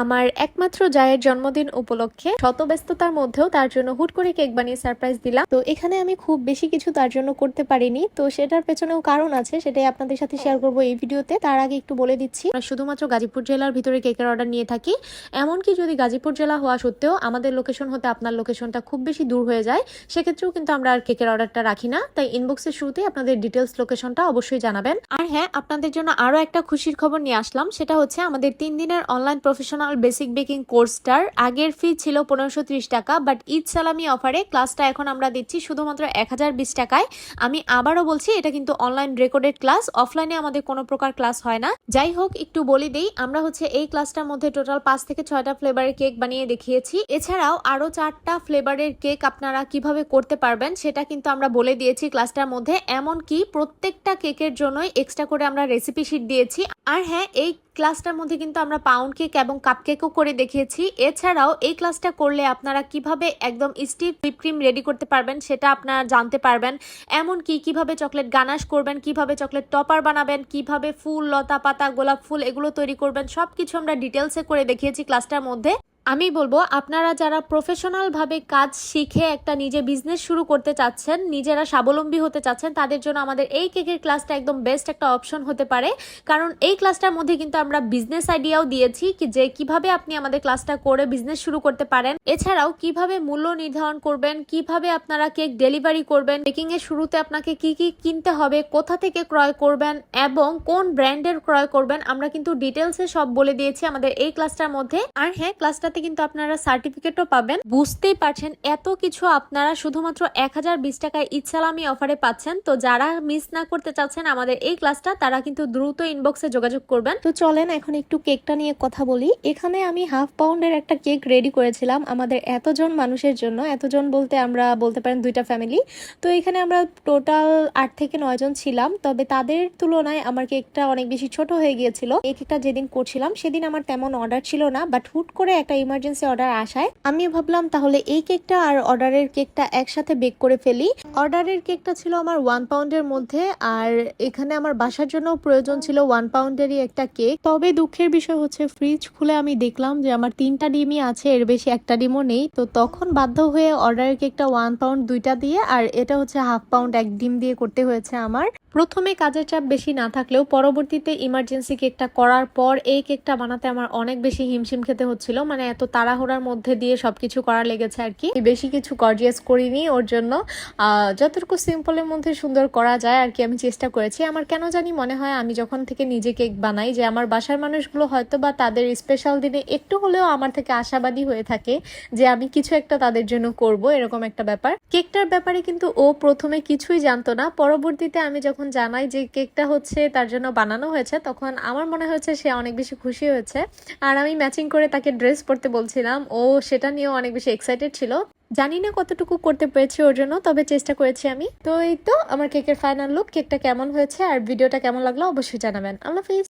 আমার একমাত্র জায়ের জন্মদিন উপলক্ষে শত ব্যস্ততার মধ্যেও তার জন্য হুট করে কেক বানিয়ে সারপ্রাইজ দিলাম। তো এখানে আমি খুব বেশি কিছু তার জন্য করতে পারিনি, তো সেটার পেছনেও কারণ আছে, সেটাই আপনাদের সাথে শেয়ার করবো এই ভিডিওতে। তার আগে একটু বলে দিচ্ছি, আমরা শুধুমাত্র গাজীপুর জেলার ভিতরে কেকের অর্ডার নিয়ে থাকি। এমনকি যদি গাজীপুর জেলা হওয়া সত্ত্বেও আমাদের লোকেশন হতে আপনার লোকেশনটা খুব বেশি দূর হয়ে যায়, সেক্ষেত্রেও কিন্তু আমরা আর কেকের অর্ডারটা রাখি না। তাই ইনবক্সের শুরুতেই আপনাদের ডিটেলস লোকেশনটা অবশ্যই জানাবেন। আর হ্যাঁ, আপনাদের জন্য আরো একটা খুশির খবর নিয়ে আসলাম, সেটা হচ্ছে আমাদের 3 দিনের অনলাইন প্রফেশনাল বেসিক বেকিং কোর্সটার আগের ফি ছিল 1530 টাকা, বাট ঈদ সালামি অফারে ক্লাসটা এখন আমরা দিচ্ছি শুধুমাত্র 1020 টাকায়। আমি আবারও বলছি, এটা কিন্তু অনলাইন রেকর্ডেড ক্লাস, অফলাইনে আমাদের কোনো প্রকার ক্লাস হয় না। যাই হোক, একটু বলে দেই, আমরা হচ্ছে এই ক্লাসটার মধ্যে টোটাল 5 থেকে 6টা ফ্লেভারের কেক বানিয়ে দেখিয়েছি। এছাড়াও আরো 4টা ফ্লেভারের কেক আপনারা কিভাবে করতে পারবেন সেটা কিন্তু আমরা বলে দিয়েছি ক্লাসটার মধ্যে। এমনকি প্রত্যেকটা কেকের জন্যই এক্সট্রা করে আমরা রেসিপি শিট দিয়েছি। আর হ্যাঁ, এই ক্লাসটার মধ্যে কিন্তু আমরা পাউন্ড কেক এবং কাপ কেকও করে দেখিয়েছি। এছাড়াও এই ক্লাসটা করলে আপনারা কিভাবে একদম স্টিফ হুইপ ক্রিম রেডি করতে পারবেন সেটা আপনারা জানতে পারবেন। এমনকি কিভাবে চকলেট গানাশ করবেন, কিভাবে চকলেট টপার বানাবেন, কিভাবে ফুল, লতা পাতা, গোলাপ ফুল এগুলো তৈরি করবেন, সবকিছু আমরা ডিটেলসে করে দেখিয়েছি ক্লাসটার মধ্যে। আমি বলবো, আপনারা যারা প্রফেশনাল ভাবে কাজ শিখে একটা নিজে বিজনেস শুরু করতে চাচ্ছেন, নিজেরা স্বাবলম্বী হতে চাচ্ছেন, তাদের জন্য আমাদের এই কেকের ক্লাসটা একদম বেস্ট একটা অপশন হতে পারে। কারণ এই ক্লাসটার মধ্যে কিন্তু আমরা বিজনেস আইডিয়াও দিয়েছি, যে কিভাবে আপনি আমাদের ক্লাসটা করে বিজনেস শুরু করতে পারেন। এছাড়াও কিভাবে মূল্য নির্ধারণ করবেন, কিভাবে আপনারা কেক ডেলিভারি করবেন, বেকিং এর শুরুতে আপনাকে কি কি কিনতে হবে, কোথা থেকে ক্রয় করবেন এবং কোন ব্র্যান্ডের ক্রয় করবেন, আমরা কিন্তু ডিটেলসে সব বলে দিয়েছি আমাদের এই ক্লাসটার মধ্যে। আর হ্যাঁ, ক্লাসটা কিন্তু আপনারা সার্টিফিকেটও পাবেন। বুঝতেই পারছেন এত কিছু আপনারা শুধুমাত্র 1020 টাকায় ঈদ সালামি অফারে পাচ্ছেন। তো যারা মিস না করতে চাচ্ছেন আমাদের এই ক্লাসটা, তারা কিন্তু দ্রুত ইনবক্সে যোগাযোগ করবেন। তো চলেন এখন একটু কেকটা নিয়ে কথা বলি। এখানে আমি হাফ পাউন্ডের একটা কেক রেডি করেছিলাম আমাদের এতজন মানুষের জন্য। এতজন বলতে আমরা বলতে পারেন 2টা ফ্যামিলি। তো এখানে আমরা টোটাল 8 থেকে 9 জন ছিলাম, তবে তাদের তুলনায় আমার কেকটা অনেক বেশি ছোট হয়ে গিয়েছিল। এই কেকটা যেদিন করছিলাম সেদিন আমার তেমন অর্ডার ছিল না, বাট হুট করে একটা ইমার্জেন্সি অর্ডার আসায় আমি ভাবলাম তাহলে এই কেকটা আর অর্ডারের কেকটা একসাথে বেক করে ফেলি। অর্ডারের কেকটা ছিল আমার 1 পাউন্ডের মধ্যে, আর এখানে আমার বাসার জন্য প্রয়োজন ছিল 1 পাউন্ডেরই একটা কেক। তবে দুঃখের বিষয় হচ্ছে, ফ্রিজ খুলে আমি দেখলাম যে আমার 3টা ডিমই আছে, এর বেশি একটা ডিমও নেই। তো তখন বাধ্য হয়ে অর্ডারের কেকটা 1 পাউন্ড 2টা দিয়ে, আর এটা হচ্ছে হাফ পাউন্ড 1 ডিম দিয়ে করতে হয়েছে আমার। প্রথমে কাজের চাপ বেশি না থাকলেও পরবর্তীতে ইমার্জেন্সি কেকটা করার পর এই কেকটা বানাতে আমার অনেক বেশি হিমশিম খেতে হচ্ছিল। মানে এত তাড়াহুড়ার মধ্যে দিয়ে সবকিছু করা লেগেছে আর কি। বেশি কিছু গর্জিয়াস করিনি ওর জন্য, যতটুকু সিম্পলের মধ্যে সুন্দর করা যায় আর কি আমি চেষ্টা করেছি। আমার কেন জানি মনে হয়, আমি যখন থেকে নিজে কেক বানাই, যে আমার বাসার মানুষগুলো হয়তো বা তাদের স্পেশাল দিনে একটু হলেও আমার থেকে আশাবাদী হয়ে থাকে যে আমি কিছু একটা তাদের জন্য করব, এরকম একটা ব্যাপার। কেকটার ব্যাপারে কিন্তু ও প্রথমে কিছুই জানতো না। পরবর্তীতে আমি যখন জানাই যে কেকটা হচ্ছে তার জন্য বানানো হয়েছে, তখন আমার মনে হয়েছে সে অনেক বেশি খুশি হয়েছে। আর আমি ম্যাচিং করে তাকে ড্রেস পরতে বলছিলাম, ও সেটা নিয়েও অনেক বেশি এক্সাইটেড ছিল। জানি না কতটুকু করতে পেরেছি ওর জন্য, তবে চেষ্টা করেছি আমি। তো এই তো আমার কেকের ফাইনাল লুক। কেকটা কেমন হয়েছে আর ভিডিওটা কেমন লাগলো অবশ্যই জানাবেন। আল্লাহ হাফিজ।